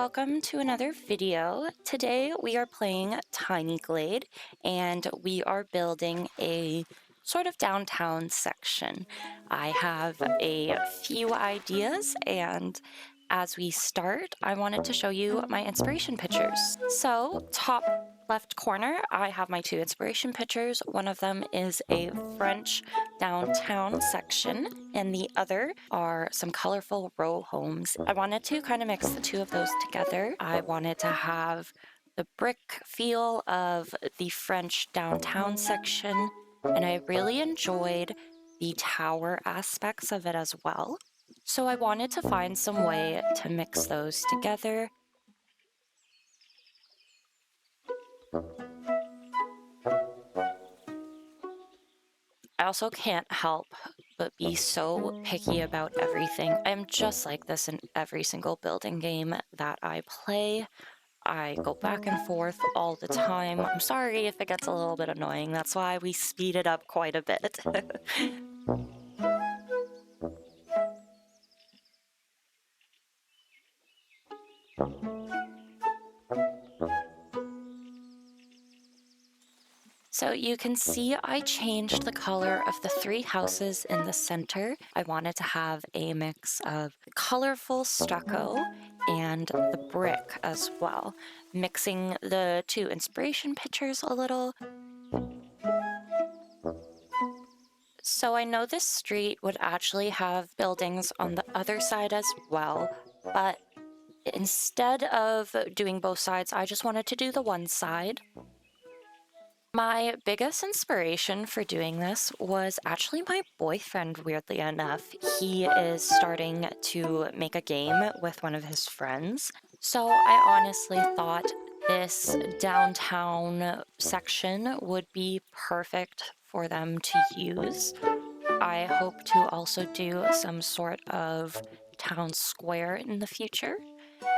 welcome to another video. Today we are playing Tiny Glade and we are building a sort of downtown section. I have a few ideas, and as we start, I wanted to show you my inspiration pictures. So, top left corner, I have my two inspiration pictures. One of them is a French downtown section, and the other are some colorful row homes. I wanted to kind of mix the two of those together. I wanted to have the brick feel of the French downtown section, and I really enjoyed the tower aspects of it as well. So I wanted to find some way to mix those together. I also can't help but be so picky about everything. I'm just like this in every single building game that I play. I go back and forth all the time. I'm sorry if it gets a little bit annoying. That's why we speed it up quite a bit. So you can see I changed the color of the three houses in the center. I wanted to have a mix of colorful stucco and the brick as well, mixing the two inspiration pictures a little. So I know this street would actually have buildings on the other side as well, but instead of doing both sides, I just wanted to do the one side. My biggest inspiration for doing this was actually my boyfriend, weirdly enough. He is starting to make a game with one of his friends. So I honestly thought this downtown section would be perfect for them to use. I hope to also do some sort of town square in the future,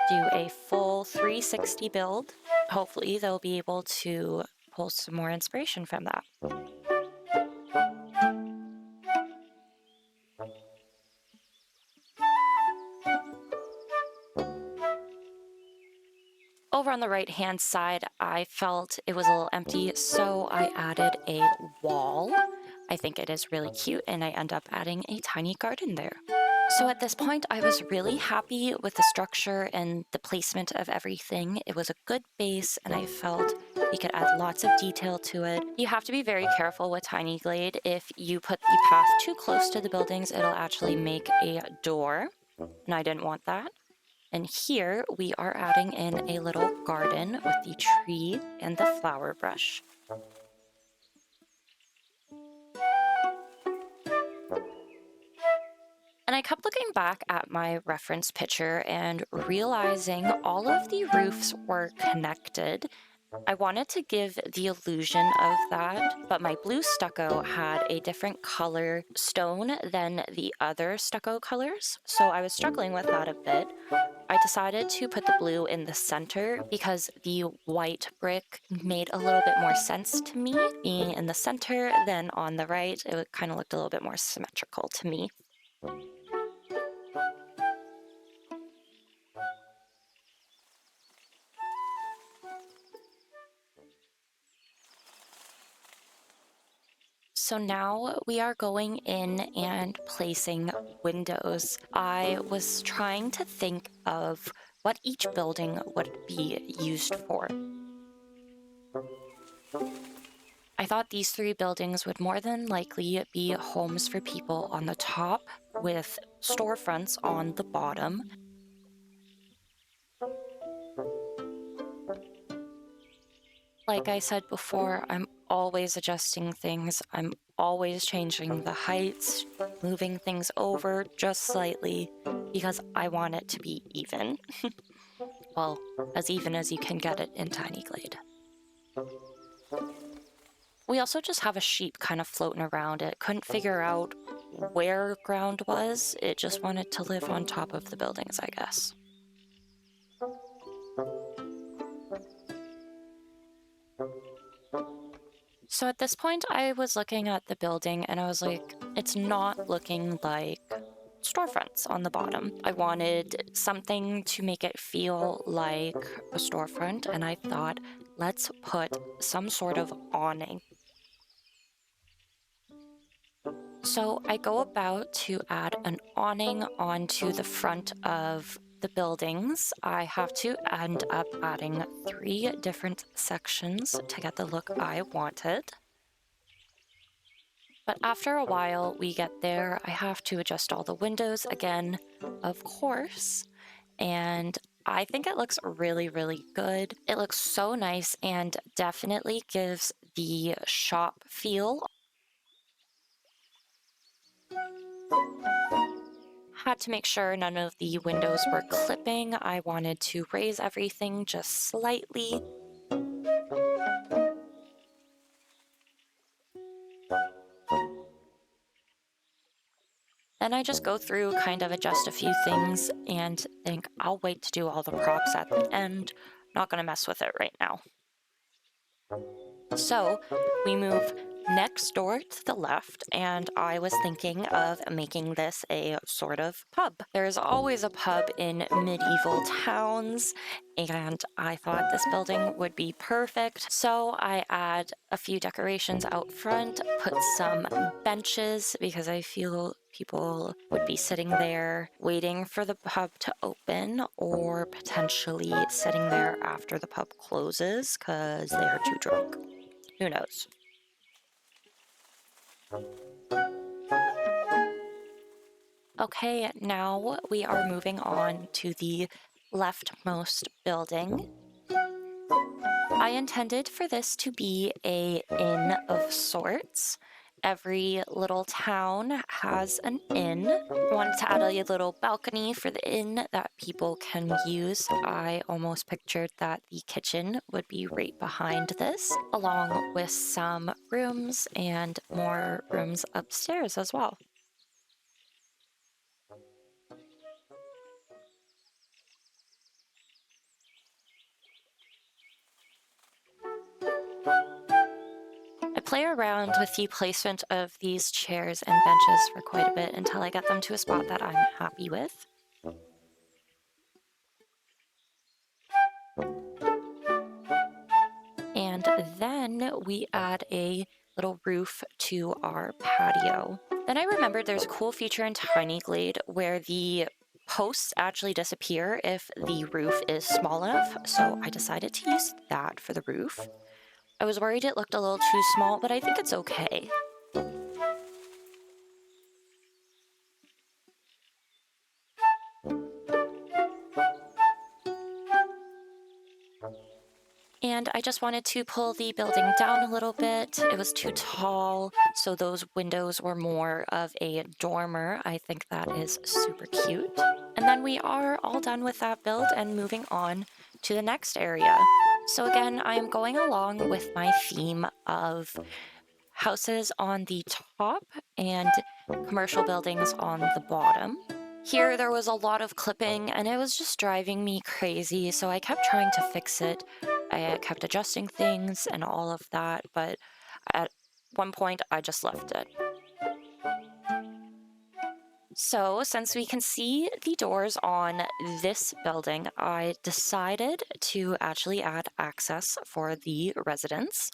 do a full 360 build. Hopefully they'll be able to pull some more inspiration from that. Over on the right hand side, I felt it was a little empty, so I added a wall. I think it is really cute, and I end up adding a tiny garden there. So at this point, I was really happy with the structure and the placement of everything. It was a good base, and I felt we could add lots of detail to it. You have to be very careful with Tiny Glade. If you put the path too close to the buildings, it'll actually make a door, and I didn't want that. And here we are adding in a little garden with the tree and the flower brush. And I kept looking back at my reference picture and realizing all of the roofs were connected. I wanted to give the illusion of that, but my blue stucco had a different color stone than the other stucco colors, so I was struggling with that a bit. I decided to put the blue in the center because the white brick made a little bit more sense to me being in the center than on the right. It kind of looked a little bit more symmetrical to me. So now we are going in and placing windows. I was trying to think of what each building would be used for. I thought these three buildings would more than likely be homes for people on the top with storefronts on the bottom. Like I said before, I'm always adjusting things. I'm always changing the heights, moving things over just slightly because I want it to be even. Well, as even as you can get it in Tiny Glade. We also just have a sheep kind of floating around. It couldn't figure out where ground was. It just wanted to live on top of the buildings, I guess. So at this point, I was looking at the building and I was like, it's not looking like storefronts on the bottom. I wanted something to make it feel like a storefront, and I thought, let's put some sort of awning. So I go about to add an awning onto the front of the buildings. I have to end up adding 3 different sections to get the look I wanted. But after a while we get there, I have to adjust all the windows again, of course, and I think it looks really, really good. It looks so nice and definitely gives the shop feel. Had to make sure none of the windows were clipping. I wanted to raise everything just slightly. Then I just go through, kind of adjust a few things, and think I'll wait to do all the props at the end. Not gonna mess with it right now. So we move next door to the left, and I was thinking of making this a sort of pub. There's always a pub in medieval towns, and I thought this building would be perfect. So I add a few decorations out front, put some benches because I feel people would be sitting there waiting for the pub to open, or potentially sitting there after the pub closes because they're too drunk. Who knows? Okay, now we are moving on to the leftmost building. I intended for this to be a inn of sorts. Every little town has an inn. I wanted to add a little balcony for the inn that people can use. I almost pictured that the kitchen would be right behind this, along with some rooms and more rooms upstairs as well. I play around with the placement of these chairs and benches for quite a bit until I get them to a spot that I'm happy with. And then we add a little roof to our patio. Then I remembered there's a cool feature in Tiny Glade where the posts actually disappear if the roof is small enough, so I decided to use that for the roof. I was worried it looked a little too small, but I think it's okay. And I just wanted to pull the building down a little bit. It was too tall, so those windows were more of a dormer. I think that is super cute. And then we are all done with that build and moving on to the next area. So again, I am going along with my theme of houses on the top and commercial buildings on the bottom. Here there was a lot of clipping and it was just driving me crazy, so I kept trying to fix it. I kept adjusting things and all of that, but at one point I just left it. So, since we can see the doors on this building, I decided to actually add access for the residents.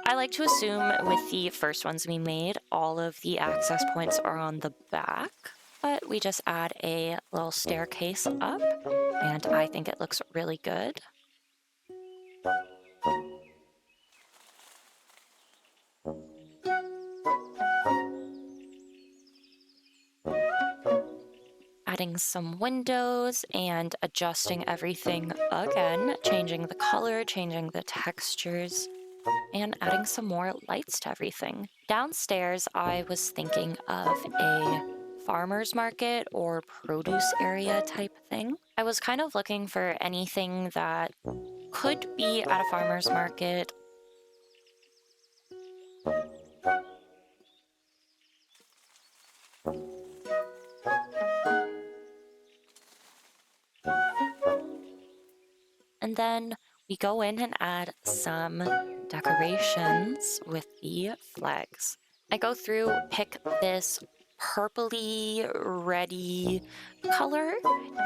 I like to assume with the first ones we made, all of the access points are on the back, but we just add a little staircase up, and I think it looks really good. Adding some windows and adjusting everything again, changing the color, changing the textures, and adding some more lights to everything. Downstairs, I was thinking of a farmer's market or produce area type thing. I was kind of looking for anything that could be at a farmer's market. And then we go in and add some decorations with the flags. I go through, pick this purpley, reddy color.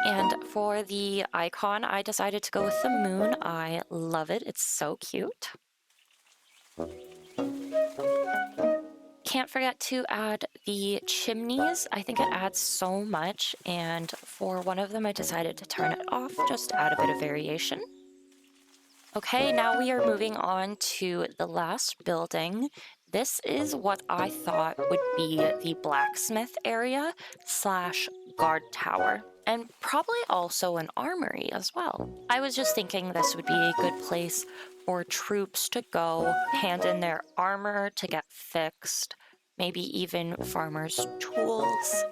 And for the icon, I decided to go with the moon. I love it. It's so cute. Can't forget to add the chimneys. I think it adds so much, and for one of them I decided to turn it off, just to add a bit of variation. Okay, now we are moving on to the last building. This is what I thought would be the blacksmith area slash guard tower, and probably also an armory as well. I was just thinking this would be a good place for troops to go hand in their armor to get fixed, maybe even farmers' tools.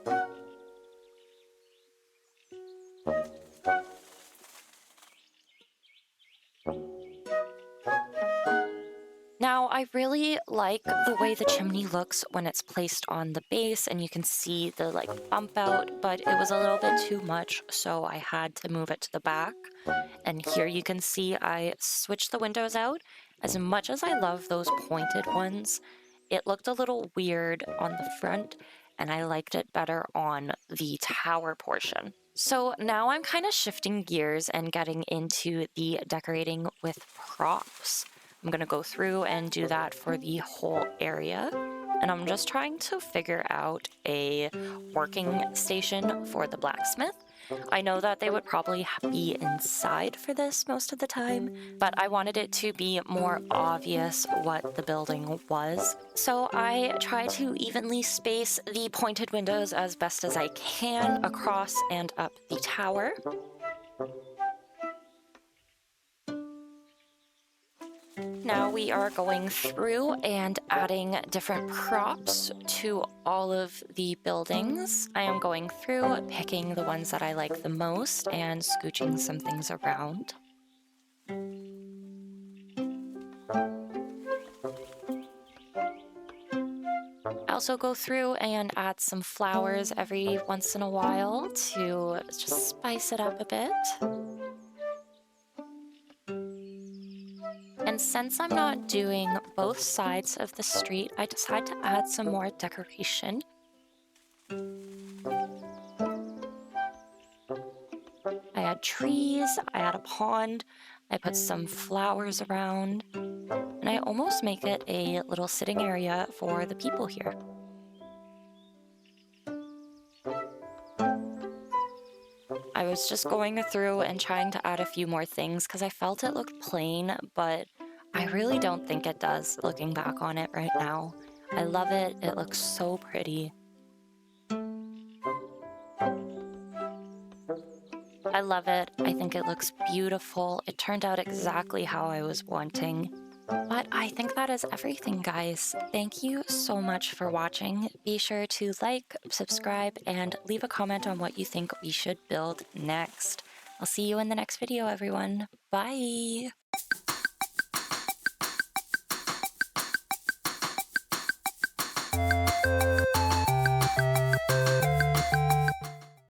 Now, I really like the way the chimney looks when it's placed on the base and you can see the bump out, but it was a little bit too much, so I had to move it to the back. And here you can see I switched the windows out. As much as I love those pointed ones, it looked a little weird on the front, and I liked it better on the tower portion. So now I'm kind of shifting gears and getting into the decorating with props. I'm going to go through and do that for the whole area. And I'm just trying to figure out a working station for the blacksmith. I know that they would probably be inside for this most of the time, but I wanted it to be more obvious what the building was. So I try to evenly space the pointed windows as best as I can across and up the tower. Now we are going through and adding different props to all of the buildings. I am going through, picking the ones that I like the most and scooching some things around. I also go through and add some flowers every once in a while to just spice it up a bit. And since I'm not doing both sides of the street, I decided to add some more decoration. I add trees, I add a pond, I put some flowers around, and I almost make it a little sitting area for the people here. I was just going through and trying to add a few more things because I felt it looked plain, but I really don't think it does looking back on it right now. I love it. It looks so pretty. I love it. I think it looks beautiful. It turned out exactly how I was wanting. But I think that is everything, guys. Thank you so much for watching. Be sure to like, subscribe, and leave a comment on what you think we should build next. I'll see you in the next video, everyone. Bye!